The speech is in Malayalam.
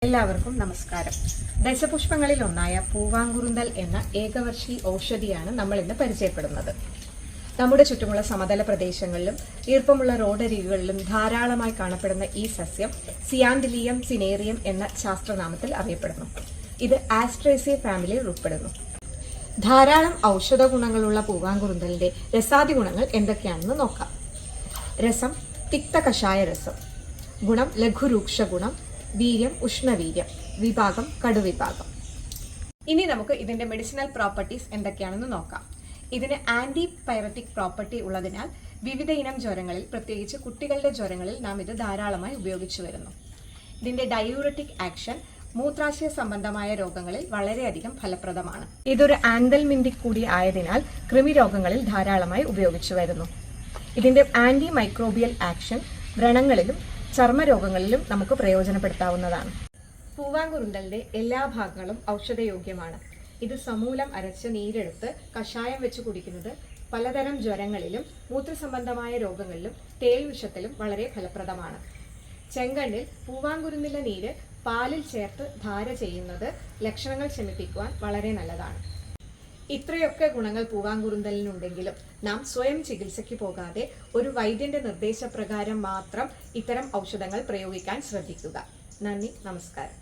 എല്ലാവർക്കും നമസ്കാരം. ദശപുഷ്പങ്ങളിൽ ഒന്നായ പൂവാങ്കുറുന്തൽ എന്ന ഏകവർഷി ഔഷധിയാണ് നമ്മൾ ഇന്ന് പരിചയപ്പെടുന്നത്. നമ്മുടെ ചുറ്റുമുള്ള സമതല പ്രദേശങ്ങളിലും ഈർപ്പമുള്ള റോഡരികുകളിലും ധാരാളമായി കാണപ്പെടുന്ന ഈ സസ്യം സിയാൻഡിലിയം സിനേറിയം എന്ന ശാസ്ത്രനാമത്തിൽ അറിയപ്പെടുന്നു. ഇത് ആസ്ട്രേസിയ ഫാമിലിയിൽ ഉൾപ്പെടുന്നു. ധാരാളം ഔഷധ ഗുണങ്ങളുള്ള പൂവാങ്കുറുന്തലിന്റെ രസാദി ഗുണങ്ങൾ എന്തൊക്കെയാണെന്ന് നോക്കാം. രസം തിക്ത കഷായ രസം. ഗുണം ലഘുരൂക്ഷ ഗുണം. വീര്യം ഉഷ്ണവീര്യം. വിഭാഗം കടുവിഭാഗം. ഇനി നമുക്ക് ഇതിന്റെ മെഡിസിനൽ പ്രോപ്പർട്ടീസ് എന്തൊക്കെയാണെന്ന് നോക്കാം. ഇതിന് ആന്റി പൈററ്റിക് പ്രോപ്പർട്ടി ഉള്ളതിനാൽ വിവിധ ഇനം ജ്വരങ്ങളിൽ, പ്രത്യേകിച്ച് കുട്ടികളുടെ ജ്വരങ്ങളിൽ നാം ഇത് ധാരാളമായി ഉപയോഗിച്ചു വരുന്നു. ഇതിന്റെ ഡയൂററ്റിക് ആക്ഷൻ മൂത്രാശയ സംബന്ധമായ രോഗങ്ങളിൽ വളരെയധികം ഫലപ്രദമാണ്. ഇതൊരു ആന്തൽമിന്തിക് കൂടി ആയതിനാൽ കൃമിരോഗങ്ങളിൽ ധാരാളമായി ഉപയോഗിച്ചു വരുന്നു. ഇതിന്റെ ആന്റി മൈക്രോബിയൽ ആക്ഷൻ വ്രണങ്ങളിലും ചർമ്മരോഗങ്ങളിലും നമുക്ക് പ്രയോജനപ്പെടുത്താവുന്നതാണ്. പൂവാങ്കുറുന്തലിന്റെ എല്ലാ ഭാഗങ്ങളും ഔഷധയോഗ്യമാണ്. ഇത് സമൂലം അരച്ച് നീരെടുത്ത് കഷായം വെച്ച് കുടിക്കുന്നത് പലതരം ജ്വരങ്ങളിലും മൂത്രസംബന്ധമായ രോഗങ്ങളിലും തേൾവിഷത്തിലും വളരെ ഫലപ്രദമാണ്. ചെങ്കണ്ണിൽ പൂവാങ്കുറുന്തലിന്റെ നീര് പാലിൽ ചേർത്ത് ധാര ചെയ്യുന്നത് ലക്ഷണങ്ങൾ ശമിപ്പിക്കുവാൻ വളരെ നല്ലതാണ്. ഇത്രയൊക്കെ ഗുണങ്ങൾ പൂവാങ്കുറുന്തലിനുണ്ടെങ്കിലും നാം സ്വയം ചികിത്സയ്ക്ക് പോകാതെ ഒരു വൈദ്യന്റെ നിർദ്ദേശപ്രകാരം മാത്രം ഇത്തരം ഔഷധങ്ങൾ പ്രയോഗിക്കാൻ ശ്രദ്ധിക്കുക. നന്ദി, നമസ്കാരം.